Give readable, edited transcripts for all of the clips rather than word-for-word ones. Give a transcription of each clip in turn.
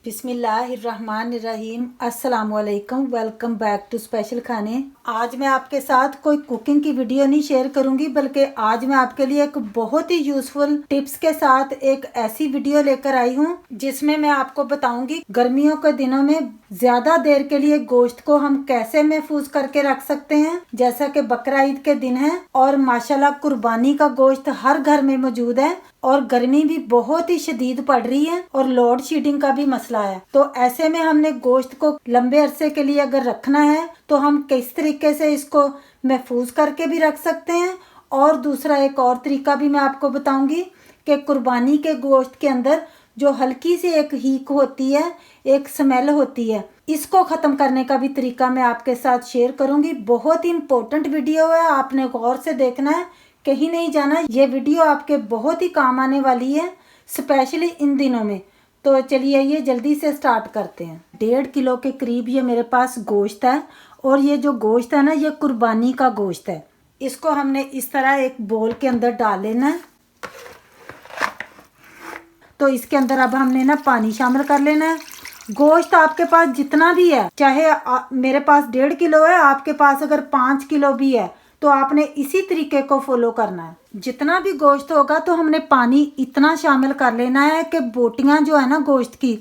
बिस्मिल्लाहिर्रहमानिर्रहीम। अस्सलाम वालेकुम। वेलकम बैक टू स्पेशल खाने। आज मैं आपके साथ कोई कुकिंग की वीडियो नहीं शेयर करूंगी, बल्कि आज मैं आपके लिए एक बहुत ही यूजफुल टिप्स के साथ एक ऐसी वीडियो लेकर आई हूं जिसमें मैं आपको बताऊंगी गर्मियों के दिनों में ज्यादा देर के लिए गोश्त को हम कैसे महफूज करके रख सकते हैं। जैसा कि बकरा ईद के दिन है और माशाल्लाह कुर्बानी का गोश्त हर घर में मौजूद है और गर्मी भी बहुत ही शदीद पड़ रही है और लोड शेडिंग का भी मसला है। तो ऐसे में हमने गोश्त को लंबे अरसे के लिए अगर रखना है तो हम किस तरीके से इसको महफूज करके भी रख सकते हैं। और दूसरा एक और तरीका भी मैं आपको बताऊंगी कि कुर्बानी के गोश्त के अंदर जो हल्की सी एक हीक होती है, एक स्मेल होती है, इसको खत्म करने का भी तरीका मैं आपके साथ शेयर करूंगी। बहुत ही इम्पोर्टेंट वीडियो है, आपने गौर से देखना है, कहीं नहीं जाना। ये वीडियो आपके बहुत ही काम आने वाली है, स्पेशली इन दिनों में। तो चलिए ये जल्दी से स्टार्ट करते हैं। 1.5 किलो के करीब ये मेरे पास गोश्त है और ये जो गोश्त है ना, ये कुर्बानी का गोश्त है। इसको हमने इस तरह एक बोल के अंदर डाल लेना है। तो इसके अंदर अब हमने ना पानी शामिल कर लेना है। गोश्त आपके पास जितना भी है, चाहे मेरे पास 1.5 किलो है, आपके पास अगर 5 किलो भी है तो आपने इसी तरीके को फॉलो करना है। जितना भी गोश्त होगा तो हमने पानी इतना शामिल कर लेना है कि बोटियां जो है ना गोश्त की,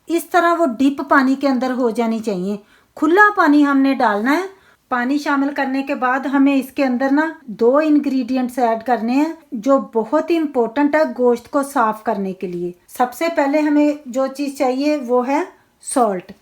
इस तरह वो डिप पानी के अंदर हो जानी चाहिए। खुला पानी हमने डालना है। पानी शामिल करने के बाद हमें इसके अंदर ना 2 इंग्रेडिएंट्स ऐड करने हैं जो बहुत ही इम्पोर्टेंट है गोश्त को साफ करने के लिए। सबसे पहले हमें जो चीज़ चाहिए वो है सॉल्ट।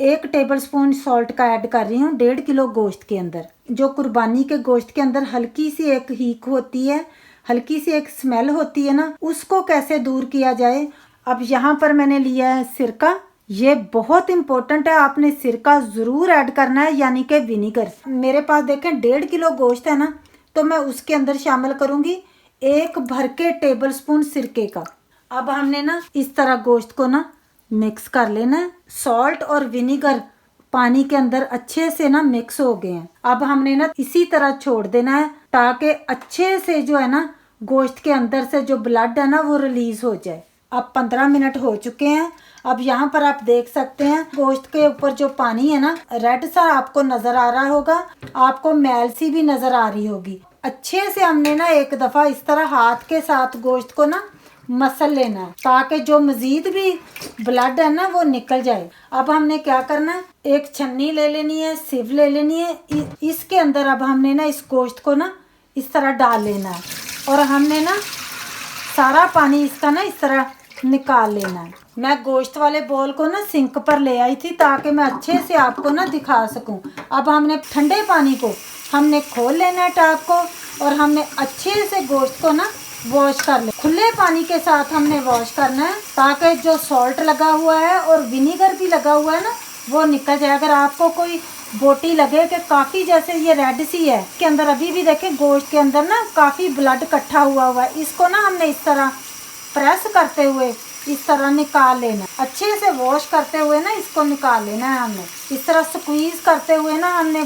1 टेबलस्पून सॉल्ट का ऐड कर रही हूँ 1.5 किलो गोश्त के अंदर। जो कुर्बानी के गोश्त के अंदर हल्की सी एक हीक होती है, हल्की सी एक स्मेल होती है ना, उसको कैसे दूर किया जाए। अब यहाँ पर मैंने लिया है सिरका। ये बहुत इम्पोर्टेंट है, आपने सिरका ज़रूर ऐड करना है, यानी कि विनीगर। मेरे पास देखें 1.5 किलो गोश्त है ना, तो मैं उसके अंदर शामिल करूँगी 1 भर के टेबलस्पून सिरके का। अब हमने ना इस तरह गोश्त को ना मिक्स कर लेना है। सॉल्ट और विनीगर पानी के अंदर अच्छे से ना मिक्स हो गए हैं। अब हमने ना इसी तरह छोड़ देना है ताकि अच्छे से जो है ना गोश्त के अंदर से जो ब्लड है ना वो रिलीज हो जाए। अब 15 मिनट हो चुके हैं। अब यहाँ पर आप देख सकते हैं गोश्त के ऊपर जो पानी है ना, रेड सा आपको नजर आ रहा होगा, आपको मैल सी भी नजर आ रही होगी। अच्छे से हमने ना एक दफा इस तरह हाथ के साथ गोश्त को ना मसल लेना है ताकि जो मजीद भी ब्लड है ना वो निकल जाए। अब हमने क्या करना है, एक छन्नी ले लेनी है, सिव ले लेनी है। इसके अंदर अब हमने ना इस गोश्त को ना इस तरह डाल लेना है और हमने ना सारा पानी इसका ना इस तरह निकाल लेना है। मैं गोश्त वाले बोल को ना सिंक पर ले आई थी ताकि मैं अच्छे से आपको ना दिखा सकूं। अब हमने ठंडे पानी को हमने खोल लेना है टैप को और हमने अच्छे से गोश्त को ना वॉश कर ले। खुले पानी के साथ हमने वॉश करना है ताकि जो सॉल्ट लगा हुआ है और विनीगर भी लगा हुआ है ना वो निकल जाए। अगर आपको कोई बोटी लगे कि काफ़ी जैसे ये रेड सी है, इसके अंदर अभी भी देखें गोश्त के अंदर ना काफ़ी ब्लड इकट्ठा हुआ है, इसको ना हमने इस तरह प्रेस करते हुए इस तरह निकाल लेना। अच्छे से वॉश करते हुए ना इसको निकाल लेना है। हमने इस तरह स्क्वीज करते हुए ना हमने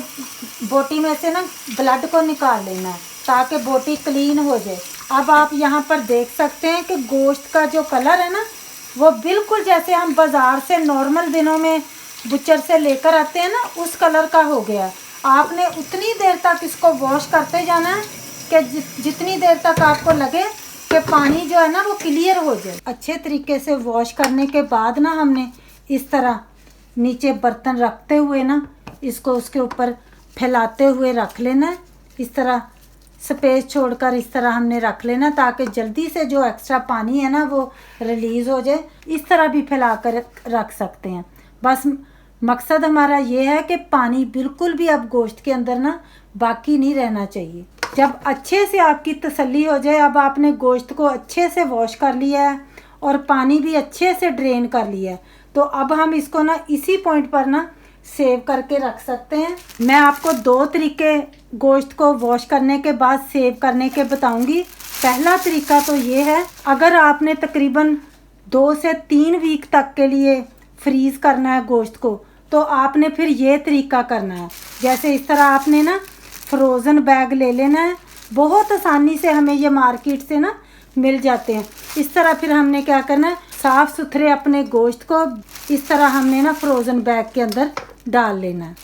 बोटी में से ना ब्लड को निकाल लेना है ताकि बोटी क्लीन हो जाए। अब आप यहाँ पर देख सकते हैं कि गोश्त का जो कलर है ना वो बिल्कुल जैसे हम बाज़ार से नॉर्मल दिनों में बुचर से लेकर आते हैं ना उस कलर का हो गया। आपने उतनी देर तक इसको वॉश करते जाना है कि जितनी देर तक आपको लगे कि पानी जो है ना वो क्लियर हो जाए। अच्छे तरीके से वॉश करने के बाद ना हमने इस तरह नीचे बर्तन रखते हुए ना इसको उसके ऊपर फैलाते हुए रख लेना है। इस तरह स्पेस छोड़कर इस तरह हमने रख लेना ताकि जल्दी से जो एक्स्ट्रा पानी है ना वो रिलीज़ हो जाए। इस तरह भी फैला कर रख सकते हैं। बस मकसद हमारा ये है कि पानी बिल्कुल भी अब गोश्त के अंदर ना बाकी नहीं रहना चाहिए। जब अच्छे से आपकी तसल्ली हो जाए, अब आपने गोश्त को अच्छे से वॉश कर लिया है और पानी भी अच्छे से ड्रेन कर लिया है, तो अब हम इसको ना इसी पॉइंट पर ना सेव करके रख सकते हैं। मैं आपको 2 तरीके गोश्त को वॉश करने के बाद सेव करने के बताऊंगी। पहला तरीका तो ये है, अगर आपने तकरीबन 2 से 3 वीक तक के लिए फ्रीज़ करना है गोश्त को, तो आपने फिर ये तरीका करना है। जैसे इस तरह आपने ना फ्रोज़न बैग ले लेना है, बहुत आसानी से हमें ये मार्केट से ना मिल जाते हैं। इस तरह फिर हमने क्या करना है, साफ सुथरे अपने गोश्त को इस तरह हमने ना फ्रोज़न बैग के अंदर डाल लेना है।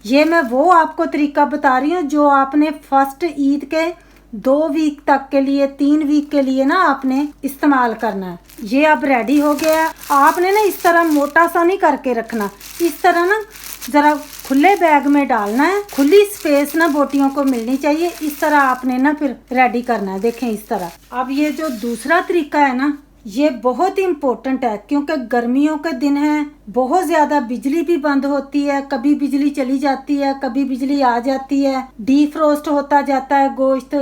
ये मैं वो आपको तरीका बता रही हूँ जो आपने फर्स्ट ईद के 2 वीक तक के लिए 3 वीक के लिए ना आपने इस्तेमाल करना है। ये अब रेडी हो गया है। आपने ना इस तरह मोटा सा नहीं करके रखना, इस तरह ना ज़रा खुले बैग में डालना है। खुली स्पेस ना बोटियों को मिलनी चाहिए। इस तरह आपने ना फिर रेडी करना है। देखें इस तरह। अब ये जो दूसरा तरीका है ना, ये बहुत इम्पोर्टेंट है क्योंकि गर्मियों के दिन हैं, बहुत ज़्यादा बिजली भी बंद होती है, कभी बिजली चली जाती है, कभी बिजली आ जाती है, डीफ्रोस्ट होता जाता है गोश्त,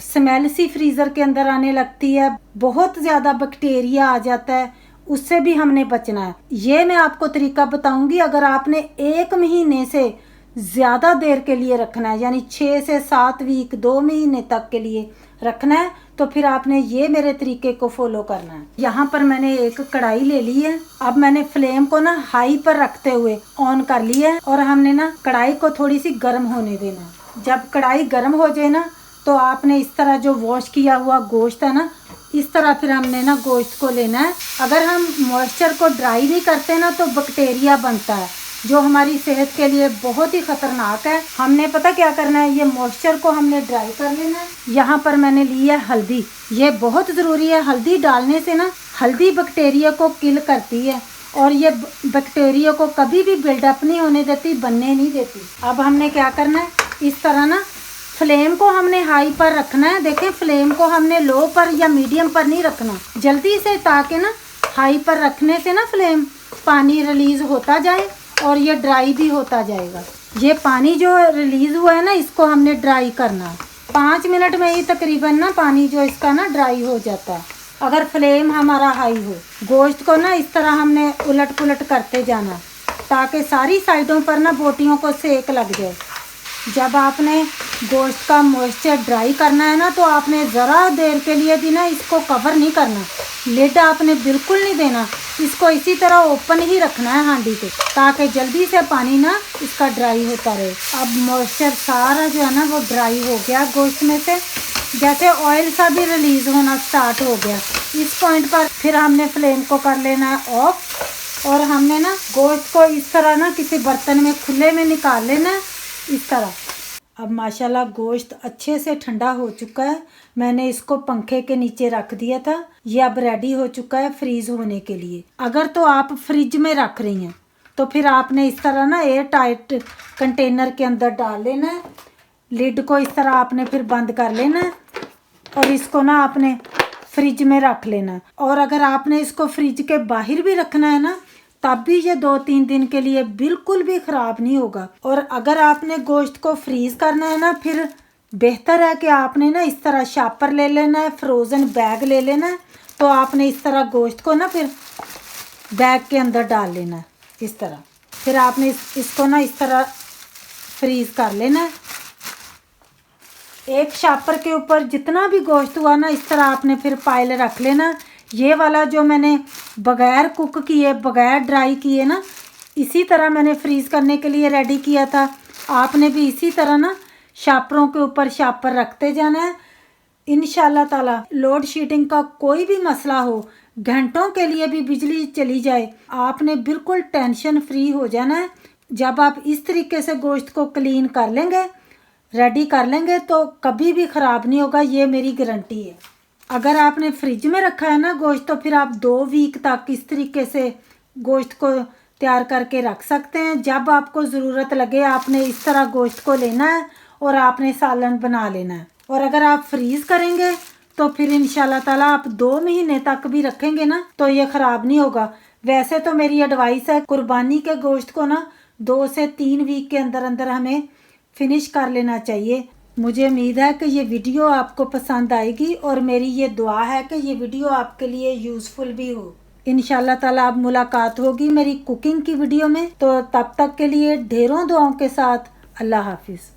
स्मेल सी फ्रीज़र के अंदर आने लगती है, बहुत ज़्यादा बैक्टीरिया आ जाता है, उससे भी हमने बचना है। ये मैं आपको तरीका बताऊंगी। अगर आपने 1 महीने से ज़्यादा देर के लिए रखना है, यानी 6 से 7 वीक 2 महीने तक के लिए रखना है, तो फिर आपने ये मेरे तरीके को फॉलो करना है। यहाँ पर मैंने एक कढ़ाई ले ली है। अब मैंने फ्लेम को ना हाई पर रखते हुए ऑन कर लिया है और हमने ना कढ़ाई को थोड़ी सी गर्म होने देना है। जब कढ़ाई गर्म हो जाए ना, तो आपने इस तरह जो वॉश किया हुआ गोश्त है ना, इस तरह फिर हमने ना गोश्त को लेना है। अगर हम मॉइस्चर को ड्राई नहीं करते ना, तो बैक्टीरिया बनता है जो हमारी सेहत के लिए बहुत ही खतरनाक है। हमने पता क्या करना है, ये मॉइस्चर को हमने ड्राई कर लेना है। यहाँ पर मैंने ली है हल्दी। ये बहुत ज़रूरी है। हल्दी डालने से ना, हल्दी बैक्टीरिया को किल करती है और ये बैक्टीरिया को कभी भी बिल्डअप नहीं होने देती, बनने नहीं देती। अब हमने क्या करना है, इस तरह ना फ्लेम को हमने हाई पर रखना है। देखें, फ्लेम को हमने लो पर या मीडियम पर नहीं रखना जल्दी से, ताकि ना हाई पर रखने से ना फ्लेम पानी रिलीज़ होता जाए और ये ड्राई भी होता जाएगा। ये पानी जो रिलीज़ हुआ है ना, इसको हमने ड्राई करना है। 5 मिनट में ही तकरीबन ना पानी जो इसका ना ड्राई हो जाता है, अगर फ्लेम हमारा हाई हो। गोश्त को ना इस तरह हमने उलट पुलट करते जाना ताकि सारी साइडों पर ना बोटियों को सेक लग जाए। जब आपने गोश्त का मॉइस्चर ड्राई करना है ना, तो आपने ज़रा देर के लिए भी ना इसको कवर नहीं करना, लिड आपने बिल्कुल नहीं देना। इसको इसी तरह ओपन ही रखना है हांडी के, ताकि जल्दी से पानी ना इसका ड्राई होता रहे। अब मॉइस्चर सारा जो है ना वो ड्राई हो गया गोश्त में से, जैसे ऑयल सा भी रिलीज़ होना स्टार्ट हो गया। इस पॉइंट पर फिर हमने फ्लेम को कर लेना है ऑफ और हमने ना गोश्त को इस तरह ना किसी बर्तन में खुले में निकाल लेना है इस तरह। अब माशाल्लाह गोश्त अच्छे से ठंडा हो चुका है। मैंने इसको पंखे के नीचे रख दिया था। ये अब रेडी हो चुका है फ्रीज़ होने के लिए। अगर तो आप फ्रिज में रख रही हैं तो फिर आपने इस तरह ना एयर टाइट कंटेनर के अंदर डाल लेना है। लिड को इस तरह आपने फिर बंद कर लेना है और इसको ना आपने फ्रिज में रख लेना है। और अगर आपने इसको फ्रिज के बाहर भी रखना है ना, तब भी ये 2-3 दिन के लिए बिल्कुल भी ख़राब नहीं होगा। और अगर आपने गोश्त को फ्रीज़ करना है ना, फिर बेहतर है कि आपने ना इस तरह शापर ले लेना है, फ्रोज़न बैग ले लेना है। तो आपने इस तरह गोश्त को ना फिर बैग के अंदर डाल लेना है इस तरह। फिर आपने इसको ना इस तरह फ्रीज़ कर लेना है। एक शापर के ऊपर जितना भी गोश्त हुआ ना, इस तरह आपने फिर पाइल रख लेना। ये वाला जो मैंने बग़ैर कुक किए, बग़ैर ड्राई किए ना, इसी तरह मैंने फ्रीज़ करने के लिए रेडी किया था। आपने भी इसी तरह ना शापरों के ऊपर शापर रखते जाना है। इंशाल्लाह ताला लोड शेडिंग का कोई भी मसला हो, घंटों के लिए भी बिजली चली जाए, आपने बिल्कुल टेंशन फ्री हो जाना है। जब आप इस तरीके से गोश्त को क्लीन कर लेंगे, रेडी कर लेंगे, तो कभी भी ख़राब नहीं होगा, ये मेरी गारंटी है। अगर आपने फ्रिज में रखा है ना गोश्त, तो फिर आप 2 वीक तक इस तरीके से गोश्त को तैयार करके रख सकते हैं। जब आपको ज़रूरत लगे, आपने इस तरह गोश्त को लेना है और आपने सालन बना लेना है। और अगर आप फ्रीज़ करेंगे तो फिर इंशाल्लाह ताला आप 2 महीने तक भी रखेंगे ना, तो ये ख़राब नहीं होगा। वैसे तो मेरी एडवाइस है, कुर्बानी के गोश्त को ना 2 से 3 वीक के अंदर अंदर हमें फिनिश कर लेना चाहिए। मुझे उम्मीद है कि ये वीडियो आपको पसंद आएगी और मेरी ये दुआ है कि ये वीडियो आपके लिए यूज़फुल भी हो। इंशाल्लाह ताला अब मुलाकात होगी मेरी कुकिंग की वीडियो में। तो तब तक के लिए ढेरों दुआओं के साथ अल्लाह हाफिज़।